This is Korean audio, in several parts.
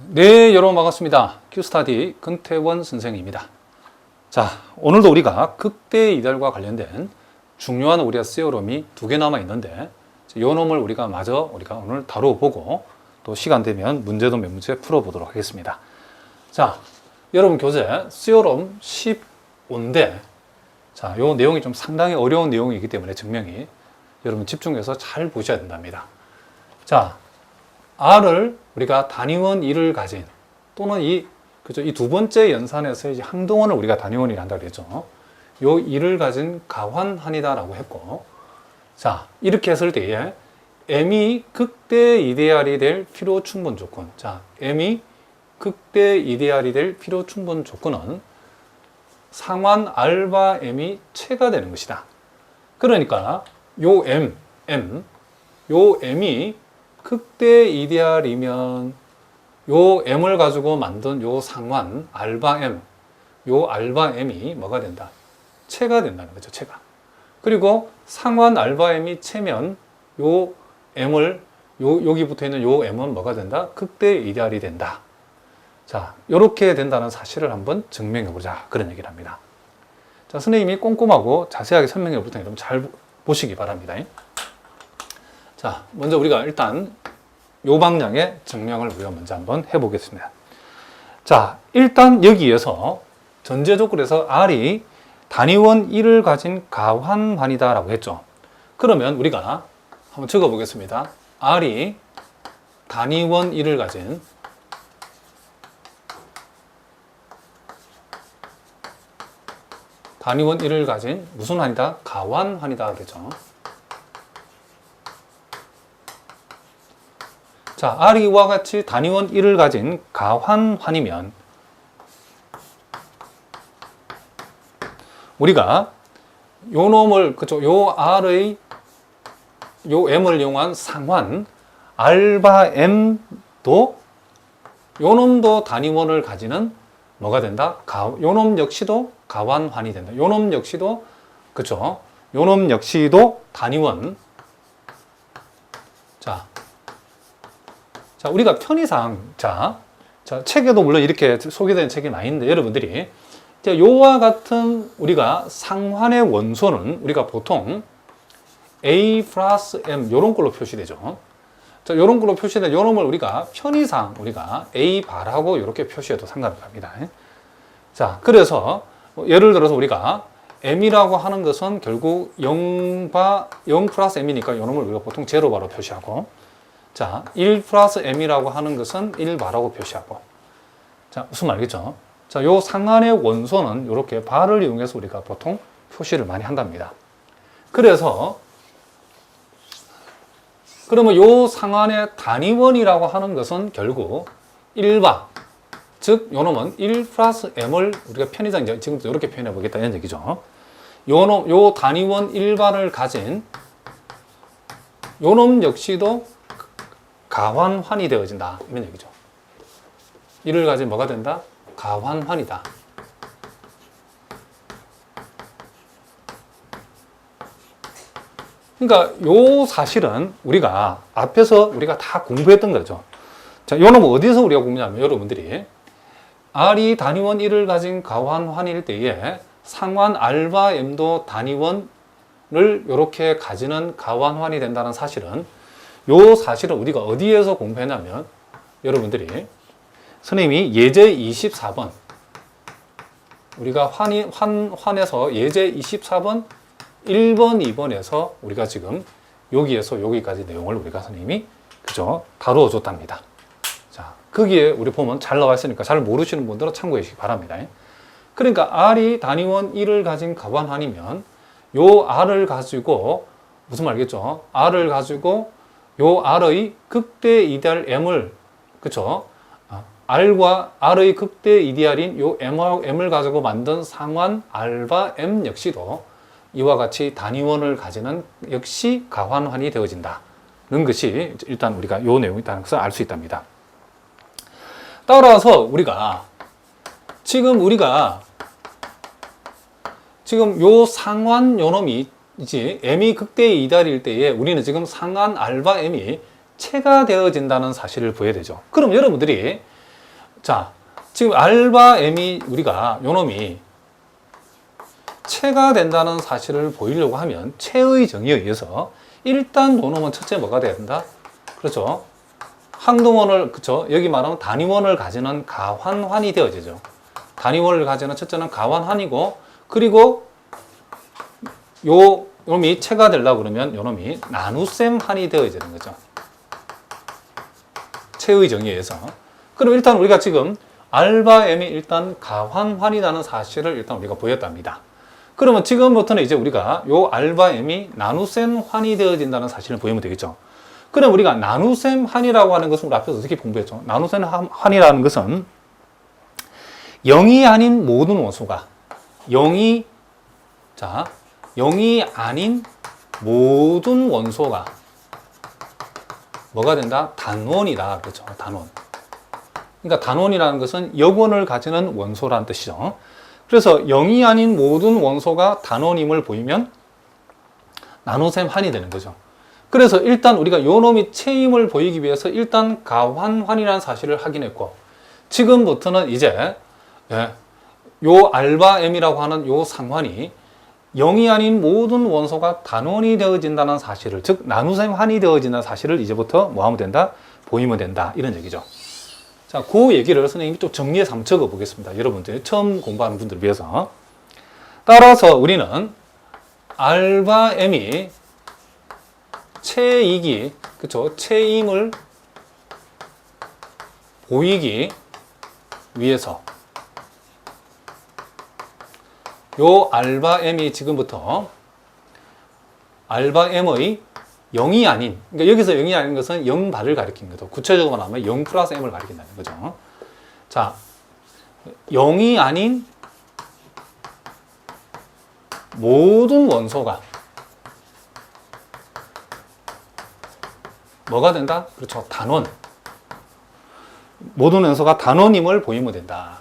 네, 여러분 반갑습니다. 큐스타디 근태원 선생입니다. 자, 오늘도 우리가 극대 이달과 관련된 중요한 우리가 세어럼이 두 개 남아 있는데 이 놈을 우리가 오늘 다뤄보고 또 시간 되면 문제도 몇 문제 풀어보도록 하겠습니다. 자, 여러분 교재 세어럼 15인데 자, 요 내용이 좀 상당히 어려운 내용이기 때문에 증명이 여러분 집중해서 잘 보셔야 된답니다. 자, R을 우리가 단위원 1을 가진 또는 이 두 번째 연산에서 이제 항동원을 우리가 단위원이라 한다고 그랬죠. 요 1을 가진 가환한이다라고 했고, 자, 이렇게 했을 때에 M이 극대 이데알이 될 필요 충분 조건. 자, M이 극대 이데알이 될 필요 충분 조건은 상환 알바 M이 체가 되는 것이다. 그러니까 요 요 M이 극대 이데알이면 요 M을 가지고 만든 요 상환 알바 M, 요 알바 M이 뭐가 된다? 체가 된다는 거죠, 체가. 그리고 상환 알바 M이 체면 요 M을 여기 붙어 있는 요 M은 뭐가 된다? 극대 이데알이 된다. 자, 요렇게 된다는 사실을 한번 증명해 보자. 그런 얘기를 합니다. 자, 선생님이 꼼꼼하고 자세하게 설명해 볼 테니까 여러분 잘 보시기 바랍니다. 자, 먼저 우리가 일단 요 방향의 증명을 우리가 먼저 한번 해보겠습니다. 자, 일단 여기에서 전제 조건에서 R이 단위원 1을 가진 가환환이다 라고 했죠. 그러면 우리가 한번 적어 보겠습니다. R이 단위원 1을 가진 무슨 환이다? 가환환이다 그랬죠. 자, R이와 같이 단위원 1을 가진 가환환이면 우리가 요 놈을 요 R의 요 M을 이용한 상환 알바 M도 요 놈도 단위원을 가지는 뭐가 된다? 요 놈 역시도 가환환이 된다. 요 놈 역시도 요 놈 역시도 단위원. 자, 우리가 편의상, 자, 책에도 물론 이렇게 소개된 책이 많이 있는데, 여러분들이, 요와 같은 우리가 상환의 원소는 우리가 보통 A 플러스 M, 요런 걸로 표시되죠. 자, 요런 걸로 표시된 요 놈을 우리가 편의상, 우리가 A 바라고 이렇게 표시해도 상관없습니다. 자, 그래서, 예를 들어서 우리가 M이라고 하는 것은 결국 0 플러스 M이니까 요 놈을 우리가 보통 제로바로 표시하고, 자, 1 플러스 M이라고 하는 것은 1바라고 표시하고. 자, 무슨 말이겠죠? 자, 요 상한의 원소는 이렇게 바를 이용해서 우리가 보통 표시를 많이 한답니다. 그래서, 그러면 요 상한의 단위원이라고 하는 것은 결국 1바. 즉, 요 놈은 1 플러스 M을 우리가 편의상 지금부터 이렇게 표현해 보겠다는 얘기죠. 요 단위원 1바를 가진 요 놈 역시도 가환환이 되어진다. 이런 얘기죠. 이를 가진 뭐가 된다? 가환환이다. 그러니까 요 사실은 우리가 앞에서 우리가 다 공부했던 거죠. 자, 요 놈은 어디서 우리가 공부하냐면 여러분들이 R이 단위원 1을 가진 가환환일 때에 상환 알바 M도 단위원을 이렇게 가지는 가환환이 된다는 사실은 요 사실은 우리가 어디에서 공부했냐면 여러분들이 선생님이 예제 24번 우리가 환에서 예제 24번 1번 2번에서 우리가 지금 여기에서 여기까지 내용을 우리가 선생님이 다루어 줬답니다. 자, 거기에 우리 보면 잘 나와 있으니까 잘 모르시는 분들은 참고해 주시기 바랍니다. 그러니까 R이 단위원 1을 가진 가환환이면 요 R을 가지고 무슨 말이겠죠? R을 가지고 요 R의 극대 이데알 M을, R과 R의 극대 이데알인 요 M을 가지고 만든 상환 알바 M 역시도 이와 같이 단위원을 가지는 역시 가환환이 되어진다는 것이 일단 우리가 요 내용이 있다는 것을 알 수 있답니다. 따라서 우리가 지금 요 상환 요 놈이 이제 M이 극대 이달일 때에 우리는 지금 상한 알바 M이 체가 되어진다는 사실을 보여야 되죠. 그럼 여러분들이 자, 지금 R과 M이 우리가 요놈이 체가 된다는 사실을 보이려고 하면 체의 정의에 의해서 일단 요놈은 첫째 뭐가 돼야 된다? 그렇죠. 항등원을, 그렇죠. 여기 말하면 단위원을 가지는 가환환이 되어지죠. 단위원을 가지는 첫째는 가환환이고, 그리고 요놈이 체가 되려고 그러면 요놈이 나눗셈환이 되어지는 거죠. 체의 정의에 의해서. 그럼 일단 우리가 지금 R과 M이 일단 가환환이라는 사실을 일단 우리가 보였답니다. 그러면 지금부터는 이제 우리가 요 R과 M이 나눗셈환이 되어진다는 사실을 보이면 되겠죠. 그럼 우리가 나눗셈환이라고 하는 것은 우리 앞에서 어떻게 공부했죠? 나눗셈환이라는 것은 0이 아닌 모든 원소가 0이 아닌 모든 원소가 뭐가 된다? 단원이다. 그렇죠. 단원. 그러니까 단원이라는 것은 역원을 가지는 원소라는 뜻이죠. 그래서 0이 아닌 모든 원소가 단원임을 보이면 나눗셈환이 되는 거죠. 그래서 일단 우리가 요 놈이 체임을 보이기 위해서 일단 가환환이라는 사실을 확인했고, 지금부터는 이제 요 R과 M이라고 하는 요 상환이 0이 아닌 모든 원소가 단원이 되어진다는 사실을, 즉 나눗셈환이 되어진다는 사실을 이제부터 뭐 하면 된다? 보이면 된다. 이런 얘기죠. 자, 그 얘기를 선생님이 좀 정리해서 한번 적어 보겠습니다. 여러분들 처음 공부하는 분들을 위해서. 따라서 우리는 R과 M이 체이기, 그쵸? 체임을 보이기 위해서 요 R과 M이 지금부터 R과 M의 0이 아닌, 그러니까 여기서 0이 아닌 것은 0발을 가리키는 거죠. 구체적으로 말하면 0 플러스 M을 가리킨다는 거죠. 자, 0이 아닌 모든 원소가 뭐가 된다? 그렇죠. 단원. 모든 원소가 단원임을 보이면 된다.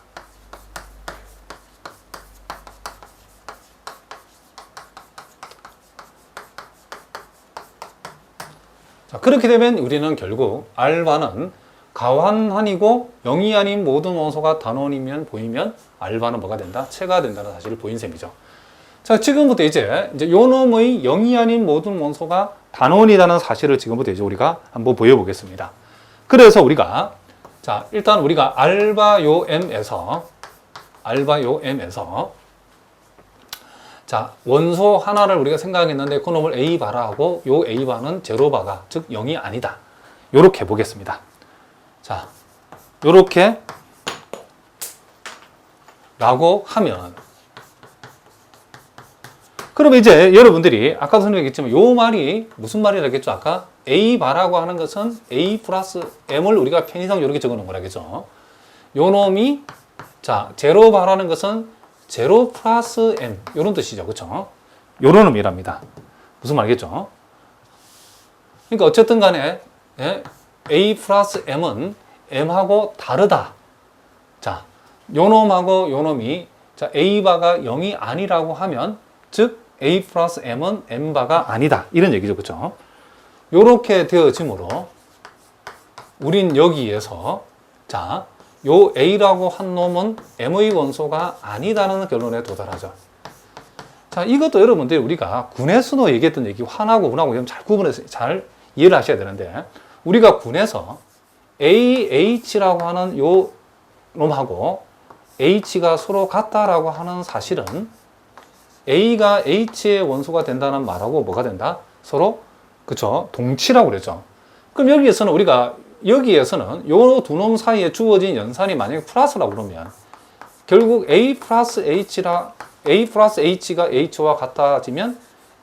자, 그렇게 되면 우리는 결국 R바는 가환환이고 0이 아닌 모든 원소가 단원이면 보이면 R바는 뭐가 된다? 체가 된다는 사실을 보인 셈이죠. 자, 지금부터 이제 요 놈의 0이 아닌 모든 원소가 단원이라는 사실을 지금부터 이제 우리가 한번 보여보겠습니다. 그래서 우리가, 자, 일단 우리가 R바 요 M에서, 자, 원소 하나를 우리가 생각했는데 그 놈을 A바라 하고 요 A바는 제로바가, 즉 0이 아니다. 요렇게 보겠습니다. 자, 요렇게 라고 하면, 그럼 이제 여러분들이 아까도 설명했지만 요 말이 무슨 말이라겠죠? 아까 A바라고 하는 것은 A 플러스 M을 우리가 편의상 이렇게 적어 놓은 거라겠죠? 요 놈이, 자, 제로바라는 것은 제로 플러스 M 요런 뜻이죠. 그렇죠? 요런 의미랍니다. 무슨 말이겠죠? 그러니까 어쨌든 간에 A 플러스 M은 M하고 다르다. 자, 요 놈하고 요 놈이, 자, A바가 0이 아니라고 하면, 즉 A 플러스 M은 M바가 아니다. 이런 얘기죠. 그렇죠? 요렇게 되어지므로 우린 여기에서, 자, 요 A라고 한 놈은 M의 원소가 아니다라는 결론에 도달하죠. 자, 이것도 여러분들 우리가 군에서도 얘기했던 얘기, 환하고 운하고 잘 구분해서 잘 이해를 하셔야 되는데, 우리가 군에서 AH라고 하는 요 놈하고 H가 서로 같다라고 하는 사실은 A가 H의 원소가 된다는 말하고 뭐가 된다? 서로, 그쵸? 동치라고 그랬죠. 그럼 여기에서는 요 두 놈 사이에 주어진 연산이 만약에 플러스라고 그러면 결국 A 플러스 H가 H와 같아지면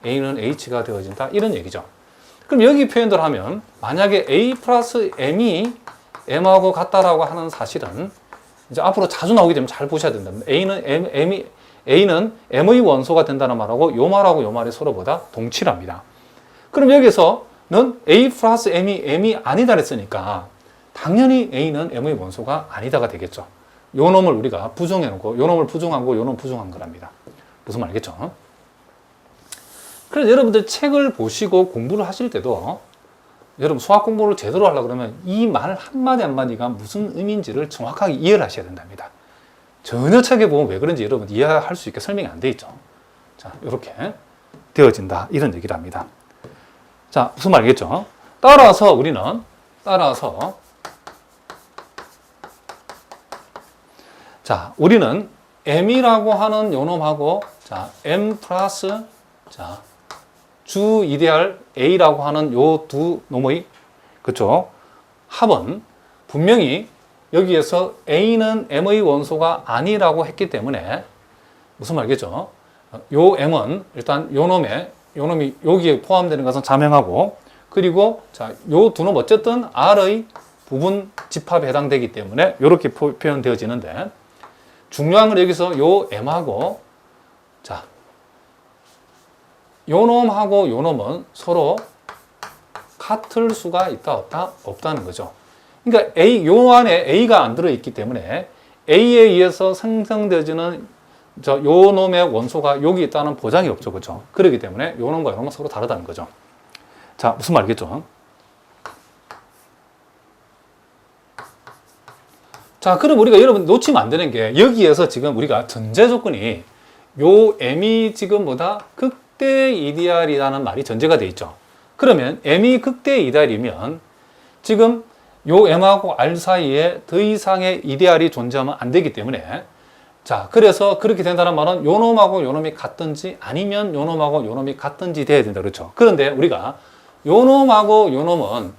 A는 H가 되어진다. 이런 얘기죠. 그럼 여기 표현대로 하면 만약에 A 플러스 M이 M하고 같다라고 하는 사실은 이제 앞으로 자주 나오게 되면 잘 보셔야 된다. A는 M의 원소가 된다는 말하고 요 말하고 요 말이 서로보다 동치랍니다. 그럼 여기서는 A 플러스 M이 아니다 그랬으니까 당연히 A는 M의 원소가 아니다가 되겠죠. 요 놈을 우리가 부정해 놓고 요 놈을 부정하고 요 놈 부정한 거랍니다. 무슨 말이겠죠? 그래서 여러분들 책을 보시고 공부를 하실 때도 여러분 수학 공부를 제대로 하려고 그러면 이 말 한마디 한마디가 무슨 의미인지를 정확하게 이해를 하셔야 된답니다. 전혀 책에 보면 왜 그런지 여러분 이해할 수 있게 설명이 안 돼 있죠. 자, 이렇게 되어진다. 이런 얘기를 합니다. 자, 무슨 말이겠죠? 따라서 자, 우리는 m이라고 하는 요놈하고 자, m 플러스 자, 주 이데알 a라고 하는 요 두 놈의 그쵸? 합은 분명히 여기에서 a는 m의 원소가 아니라고 했기 때문에 무슨 말이겠죠? 요 m은 일단 요 놈이 여기에 포함되는 것은 자명하고 그리고 자, 요 두 놈 어쨌든 r의 부분 집합에 해당되기 때문에 이렇게 표현되어지는데 중요한 건 여기서 요 m하고 자, 요 놈하고 요 놈은 서로 같을 수가 있다 없다는 거죠. 그러니까 요 안에 A가 안 들어있기 때문에 A에 의해서 생성되어지는 요 놈의 원소가 여기 있다는 보장이 없죠. 그렇죠? 그렇기 때문에 요 놈과 요 놈은 서로 다르다는 거죠. 자, 무슨 말이겠죠? 자, 그럼 우리가 여러분 놓치면 안 되는 게 여기에서 지금 우리가 전제 조건이 요 M이 지금 뭐다? 극대 이데알이라는 말이 전제가 돼 있죠. 그러면 M이 극대 이데알이면 지금 요 M하고 R 사이에 더 이상의 이데알이 존재하면 안 되기 때문에 자, 그래서 그렇게 된다는 말은 요 놈하고 요 놈이 같든지 아니면 요 놈하고 요 놈이 같든지 돼야 된다. 그렇죠? 그런데 우리가 요 놈하고 요 놈은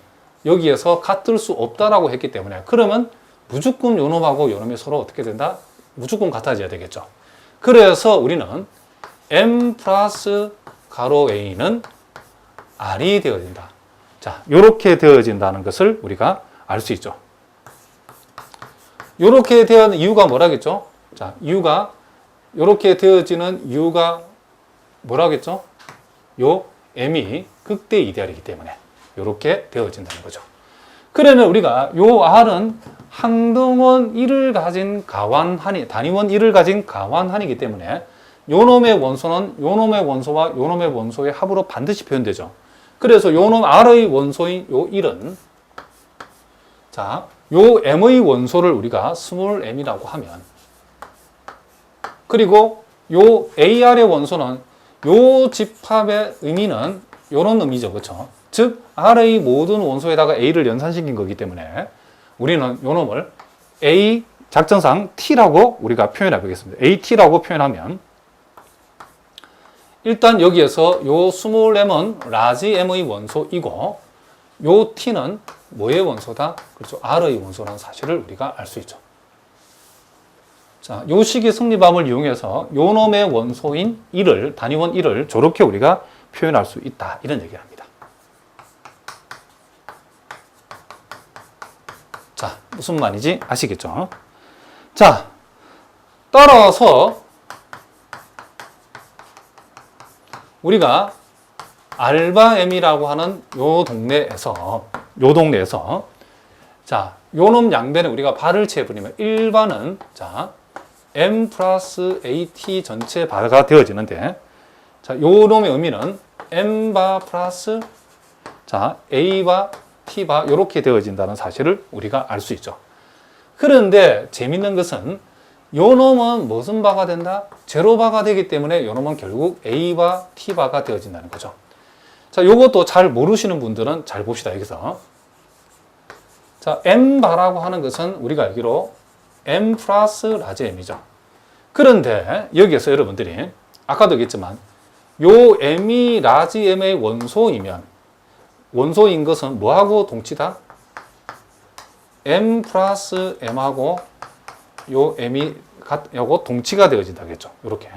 여기에서 같을 수 없다라고 했기 때문에 그러면 무조건 요 놈하고 요 놈이 서로 어떻게 된다? 무조건 같아져야 되겠죠. 그래서 우리는 M 플러스 가로 A는 R이 되어진다. 자, 요렇게 되어진다는 것을 우리가 알 수 있죠. 요렇게 되어진 이유가 뭐라겠죠? 자, 이유가 요렇게 되어지는 이유가 뭐라겠죠? 요 M이 극대 이데알이기 때문에 요렇게 되어진다는 거죠. 그러면 우리가 요 R은 항등원 1을 가진 가완한이, 단위원 1을 가진 가완한이기 때문에 요 놈의 원소는 요 놈의 원소와 요 놈의 원소의 합으로 반드시 표현되죠. 그래서 요 놈 R의 원소인 요 1은 자, 요 M의 원소를 우리가 스몰 m이라고 하면 그리고 요 AR의 원소는 요 집합의 의미는 요런 의미죠. 그렇죠? 즉 R의 모든 원소에다가 A를 연산시킨 거기 때문에 우리는 요 놈을 A 작전상 T라고 우리가 표현해 보겠습니다. AT라고 표현하면 일단 여기에서 요 스몰 m은 라지 m의 원소이고 요 T는 뭐의 원소다? 그렇죠. R의 원소라는 사실을 우리가 알 수 있죠. 자, 요 식의 성립함을 이용해서 요 놈의 원소인 1을, 단위원 1을 저렇게 우리가 표현할 수 있다. 이런 얘기를 합니다. 자, 무슨 말인지 아시겠죠? 자, 따라서 우리가 알바 M이라고 하는 요 동네에서 자, 요 놈 양변에 우리가 바를 채워버리면 1바는 자, M 플러스 AT 전체 바가 되어지는데 자, 요 놈의 의미는 M바 플러스 자, A바 T바 이렇게 되어진다는 사실을 우리가 알 수 있죠. 그런데 재밌는 것은 요 놈은 무슨 바가 된다? 제로바가 되기 때문에 요 놈은 결국 A바 T바가 되어진다는 거죠. 자, 요것도 잘 모르시는 분들은 잘 봅시다. 여기서 자, M바라고 하는 것은 우리가 알기로 M 플러스 라지 M이죠. 그런데 여기에서 여러분들이 아까도 얘기했지만 요 M이 라지 M의 원소인 것은 뭐하고 동치다? M 플러스 M하고 요 M이 요거 동치가 되어진다겠죠. 이렇게.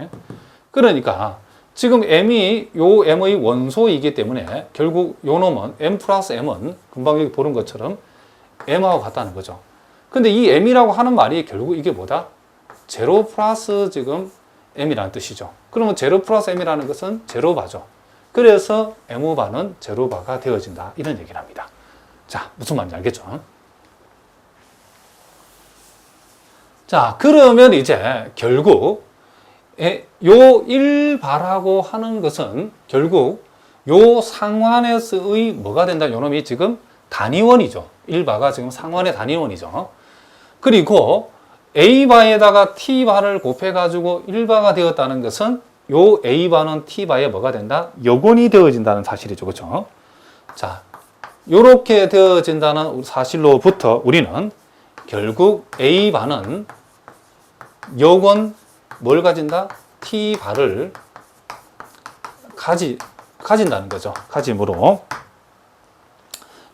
그러니까 지금 M이 요 M의 원소이기 때문에 결국 요 놈은 M 플러스 M은 금방 여기 보는 것처럼 M하고 같다는 거죠. 근데 이 M이라고 하는 말이 결국 이게 뭐다? 제로 플러스 지금 M이라는 뜻이죠. 그러면 제로 플러스 M이라는 것은 제로바죠. 그래서 M바는 제로바가 되어진다. 이런 얘기를 합니다. 자, 무슨 말인지 알겠죠? 자, 그러면 이제 결국 요 1바라고 하는 것은 결국 요 상환에서의 뭐가 된다? 요 놈이 지금 단위원이죠. 1바가 지금 상환의 단위원이죠. 그리고 A바에다가 T바를 곱해가지고 1바가 되었다는 것은 요 A바는 T바에 뭐가 된다? 역원이 되어진다는 사실이죠. 그렇죠? 자, 요렇게 되어진다는 사실로부터 우리는 결국 A바는 역원 뭘 가진다? T바를 가진다는 거죠. 가짐으로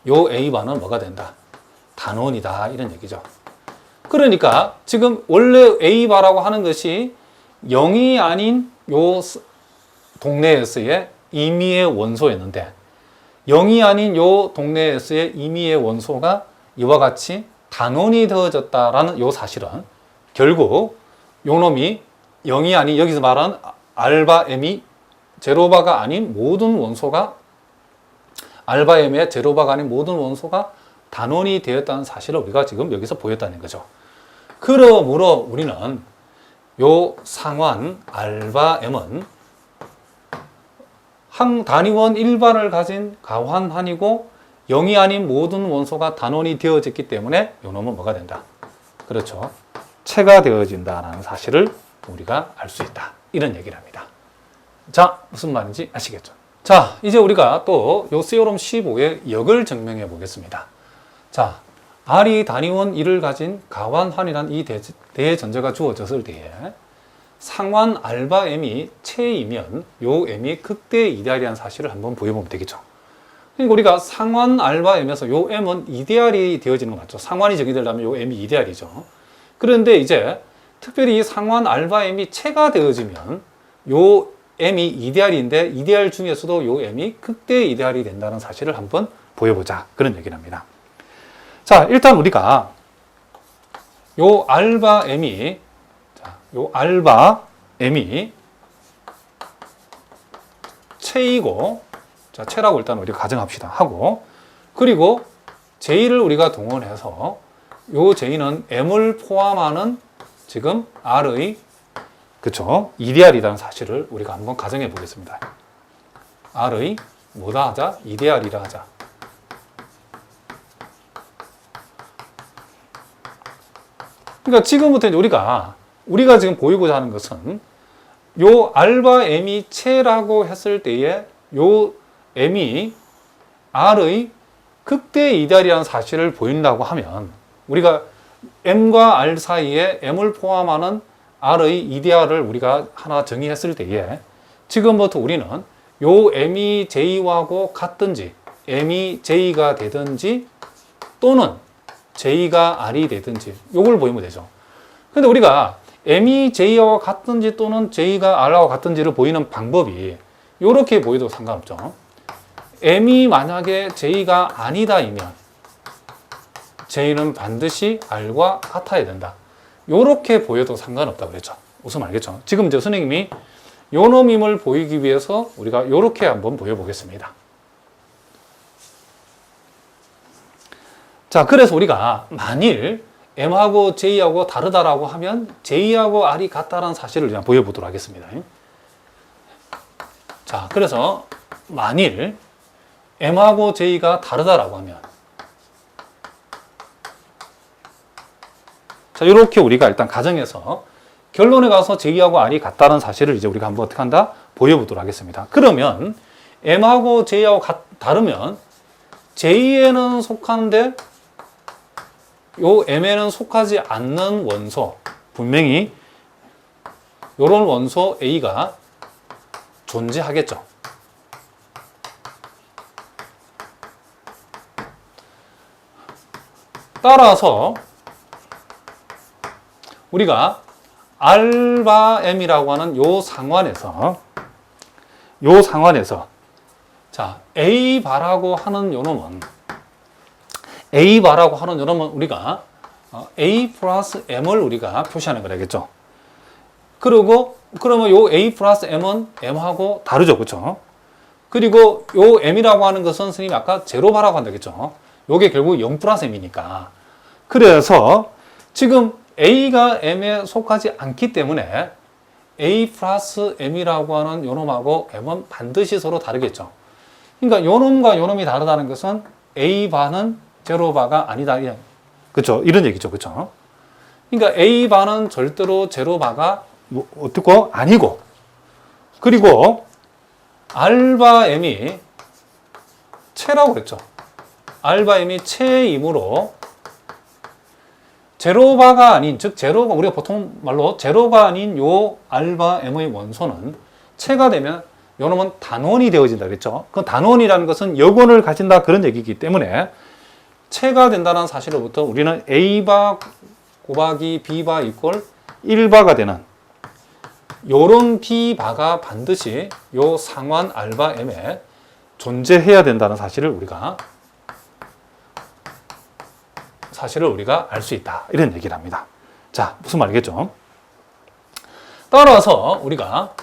요 A바는 뭐가 된다? 단원이다. 이런 얘기죠. 그러니까 지금 원래 A바라고 하는 것이 0이 아닌 요 동네에서의 임의의 원소였는데 0이 아닌 요 동네에서의 임의의 원소가 이와 같이 단원이 되어졌다라는 요 사실은 결국 요 놈이 0이 아닌 여기서 말하는 알바 M이 제로바가 아닌 모든 원소가 알바 M의 제로바가 아닌 모든 원소가 단원이 되었다는 사실을 우리가 지금 여기서 보였다는 거죠. 그러므로 우리는 요 상환 알바 M은 한 단위원 1바를 가진 가환한이고 0이 아닌 모든 원소가 단원이 되어졌기 때문에 요 놈은 뭐가 된다? 그렇죠. 체가 되어진다는 사실을 우리가 알 수 있다. 이런 얘기를 합니다. 자, 무슨 말인지 아시겠죠? 자, 이제 우리가 또 요 세오롬 15의 역을 증명해 보겠습니다. 자, R이 단위원 1을 가진 가환한이란 이 대전제가 주어졌을 때에 상환 알바 M이 체이면 요 M이 극대 이데알이라는 사실을 한번 보여보면 되겠죠. 그러니까 우리가 상환 알바 M에서 요 M은 이데알이 되어지는 거 맞죠? 상환이 정의되려면 요 M이 이데알이죠. 그런데 이제 특별히 상환 알바 M이 체가 되어지면 요 M이 이데알인데 이데알 중에서도 요 M이 극대 이데알이 된다는 사실을 한번 보여보자. 그런 얘기를 합니다. 자, 일단 우리가 요 알바 M이 요 알바 M이 체이고, 자, 체라고 일단 우리가 가정합시다. 하고, 그리고 J를 우리가 동원해서 요 J는 M을 포함하는 지금 R의 그쵸? 이데알이라는 사실을 우리가 한번 가정해 보겠습니다. R의 뭐다 하자? 이데알이라 하자. 그러니까 지금부터 이제 우리가 지금 보이고자 하는 것은 요 알바 M이 체라고 했을 때에 요 M이 R의 극대 이데알이라는 사실을 보인다고 하면 우리가 M과 R 사이에 M을 포함하는 R의 이데알을 우리가 하나 정의했을 때에 지금부터 우리는 요 M이 J하고 같든지 M이 J가 되든지 또는 J가 R이 되든지 요걸 보이면 되죠. 근데 우리가 M이 J와 같든지 또는 J가 R과 같든지를 보이는 방법이 요렇게 보여도 상관없죠. M이 만약에 J가 아니다이면 J는 반드시 R과 같아야 된다. 요렇게 보여도 상관없다고 그랬죠. 무슨 말겠죠? 지금 이제 선생님이 요 놈임을 보이기 위해서 우리가 요렇게 한번 보여보겠습니다. 자, 그래서 우리가 만일 M하고 J하고 다르다라고 하면 J하고 R이 같다라는 사실을 그냥 보여보도록 하겠습니다. 자, 그래서 만일 M하고 J가 다르다라고 하면 자, 이렇게 우리가 일단 가정해서 결론에 가서 J하고 R이 같다는 사실을 이제 우리가 한번 어떻게 한다? 보여보도록 하겠습니다. 그러면 M하고 J하고 다르면 J에는 속하는데 요 M에는 속하지 않는 원소, 분명히 요런 원소 A가 존재하겠죠. 따라서 우리가 알바 M이라고 하는 요 상환에서 자, A바라고 하는 요 놈은 우리가 A 플러스 M을 우리가 표시하는 거라겠죠. 그리고 그러면 요 A 플러스 M은 M하고 다르죠. 그렇죠? 그리고 요 M이라고 하는 것은 선생님이 아까 제로바라고 한다겠죠. 요게 결국 0 플러스 M이니까. 그래서 지금 A가 M에 속하지 않기 때문에 A 플러스 M이라고 하는 요 놈하고 M은 반드시 서로 다르겠죠. 그러니까 요 놈과 요 놈이 다르다는 것은 A바는 제로바가 아니다. 그렇죠? 이런 얘기죠. 그렇죠? 그러니까 A바는 절대로 제로바가 어떻고 아니고, 그리고 알바 M이 채라고 그랬죠. 알바 M이 채이므로 제로바가 아닌, 즉 제로가, 우리가 보통 말로 제로가 아닌 요 알바 M의 원소는 채가 되면 요 놈은 단원이 되어진다 그랬죠. 그 단원이라는 것은 역원을 가진다 그런 얘기이기 때문에 채가 된다는 사실로부터 우리는 A바 곱하기 B바 이꼴 1바가 되는 요런 B바가 반드시 요 상환 알바 M에 존재해야 된다는 사실을 우리가 알 수 있다. 이런 얘기를 합니다. 자, 무슨 말이겠죠? 따라서 우리가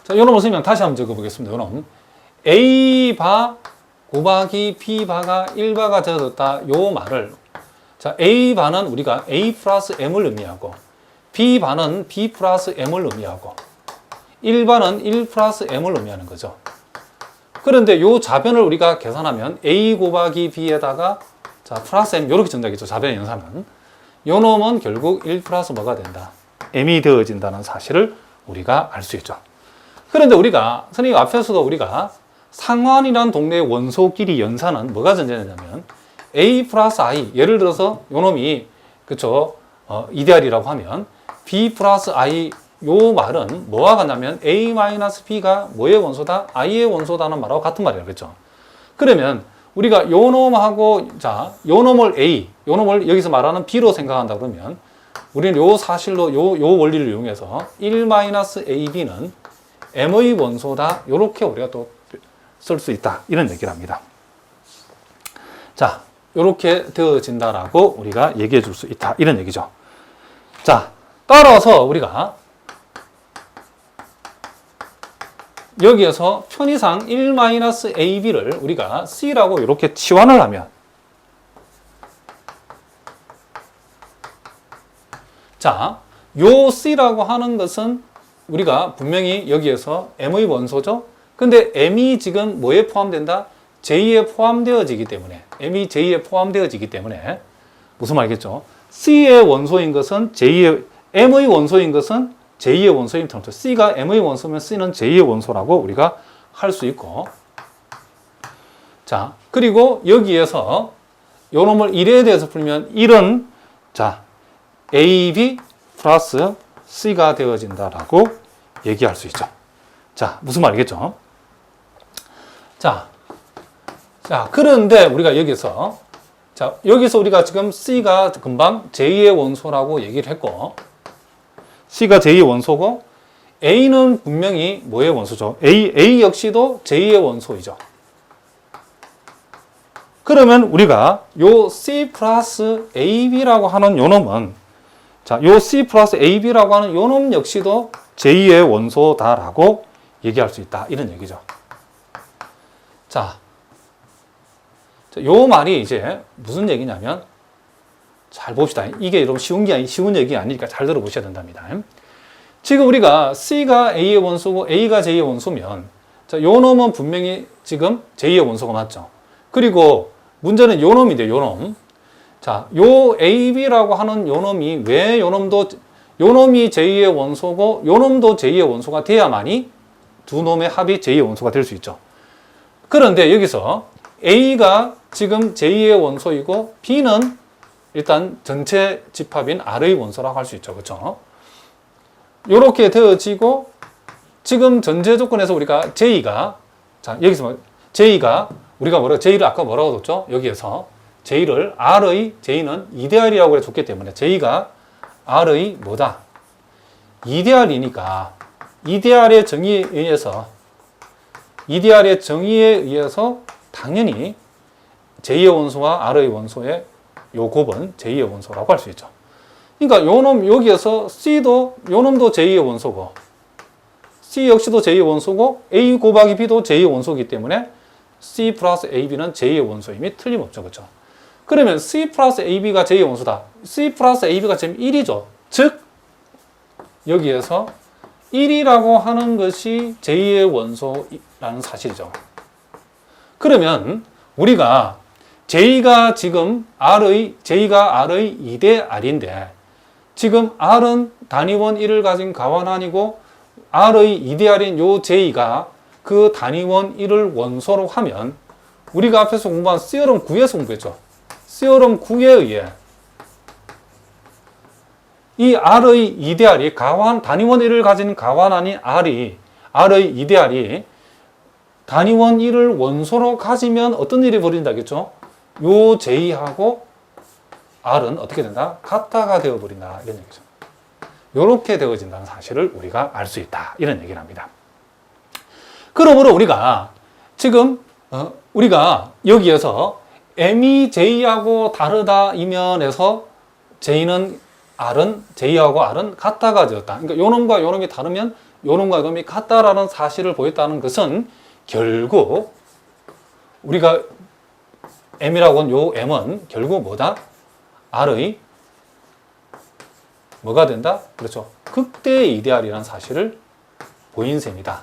자, 요놈을 쓰면 다시 한번 적어보겠습니다. 요놈 A바 곱하기 B바가 1바가 되어졌다. 요 말을 자, A바는 우리가 A 플러스 M을 의미하고 B바는 B 플러스 M을 의미하고 1바는 1 플러스 M을 의미하는 거죠. 그런데 요 자변을 우리가 계산하면 A 곱하기 B에다가 자, 플러스 M 이렇게 전달하겠죠. 자변의 연산은. 요 놈은 결국 1 플러스 뭐가 된다. M이 되어진다는 사실을 우리가 알 수 있죠. 그런데 우리가 선생님 앞에서도 우리가 상환이란 동네의 원소끼리 연산은 뭐가 존재하냐면 A 플러스 I, 예를 들어서 요 놈이 그쵸 이데알이라고 하면 B 플러스 I, 요 말은 뭐와 같냐면 A 마이너스 B가 뭐의 원소다? I의 원소다는 말하고 같은 말이라고 그랬죠. 그러면 우리가 요 놈하고 자, 요 놈을 A, 요 놈을 여기서 말하는 B로 생각한다 그러면 우리는 요 사실로 요 원리를 이용해서 1 마이너스 AB는 M의 원소다. 요렇게 우리가 또 쓸 수 있다. 이런 얘기를 합니다. 자, 요렇게 되어진다라고 우리가 얘기해 줄 수 있다. 이런 얘기죠. 자, 따라서 우리가 여기에서 편의상 1-AB를 우리가 C라고 이렇게 치환을 하면 자, 요 C라고 하는 것은 우리가 분명히 여기에서 M의 원소죠. 근데 M이 지금 뭐에 포함된다? J에 포함되어지기 때문에 M이 J에 포함되어지기 때문에 무슨 말이겠죠? C의 원소인 것은 M의 원소인 것은 J의 원소인 terms. C가 M의 원소면 C는 J의 원소라고 우리가 할 수 있고 자, 그리고 여기에서 요 놈을 1에 대해서 풀면 1은 자, AB 플러스 C가 되어진다라고 얘기할 수 있죠. 자, 무슨 말이겠죠? 자, 그런데 우리가 여기서 우리가 지금 C가 금방 J의 원소라고 얘기를 했고 C가 J의 원소고 A는 분명히 뭐의 원소죠? A 역시도 J의 원소이죠. 그러면 우리가 요 C 플러스 AB라고 하는 요 놈은 자, 요 C 플러스 AB라고 하는 요 놈 역시도 J의 원소다라고 얘기할 수 있다. 이런 얘기죠. 자, 요 말이 이제 무슨 얘기냐면 잘 봅시다. 이게 여러분 쉬운 얘기 아니니까 잘 들어보셔야 된답니다. 지금 우리가 C가 A의 원소고 A가 J의 원소면 자, 요 놈은 분명히 지금 J의 원소가 맞죠. 그리고 문제는 요 놈인데 요 놈. 자, 요 AB라고 하는 요 놈이 왜 요 놈이 J의 원소고 요 놈도 J의 원소가 돼야만이 두 놈의 합이 J의 원소가 될 수 있죠. 그런데 여기서 A가 지금 J의 원소이고 B는 일단 전체 집합인 R의 원소라고 할 수 있죠. 그렇죠? 이렇게 되어지고 지금 전제 조건에서 우리가 J가 자, 여기서 J가 우리가 J를 아까 뭐라고 뒀죠? 여기에서 J를 J는 이데알이라고 해줬기 때문에 J가 R의 뭐다? 이데알이니까 이데알의 정의에 의해서 당연히 J의 원소와 R의 원소의 요 곱은 J의 원소라고 할 수 있죠. 그러니까 요 놈 여기에서 C도 요 놈도 J의 원소고 C 역시도 J의 원소고 A 곱하기 B도 J의 원소이기 때문에 C 플러스 AB는 J의 원소임이 틀림없죠. 그렇죠? 그러면 C 플러스 AB가 J의 원소다. C 플러스 AB가 지금 1이죠. 즉 여기에서 1이라고 하는 것이 J의 원소라는 사실이죠. 그러면 우리가 J가 지금 J가 R의 2대 R인데 지금 R은 단위원 1을 가진 가환환이고 R의 2대 R인 요 J가 그 단위원 1을 원소로 하면 우리가 앞에서 공부한 세어럼 9에서 공부했죠. 세어럼 9에 의해 이 R의 2대 R이 단위원 1을 가진 가환환인 R의 2대 R이 단위원 1을 원소로 가지면 어떤 일이 벌어진다겠죠? 요 J하고 R은 어떻게 된다? 같다가 되어버린다. 이런 얘기죠. 이렇게 되어진다는 사실을 우리가 알 수 있다. 이런 얘기를 합니다. 그러므로 우리가 지금 우리가 여기에서 M이 J하고 다르다 이 면에서 J하고 R은 같다가 되었다. 그러니까 요놈과 요놈이 다르면 요놈과 요놈이 같다라는 사실을 보였다는 것은 결국 우리가 M이라고 하는 요 M은 결국 뭐다? R의 뭐가 된다? 그렇죠. 극대의 이데알이라는 사실을 보인 셈이다.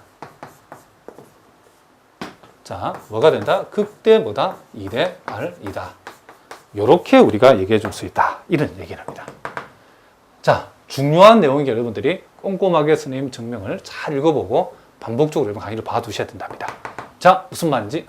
자, 뭐가 된다? 극대보다 2대 R이다. 이렇게 우리가 얘기해 줄 수 있다. 이런 얘기를 합니다. 자, 중요한 내용이 여러분들이 꼼꼼하게 선생님 증명을 잘 읽어보고 반복적으로 강의를 봐두셔야 된답니다. 자, 무슨 말인지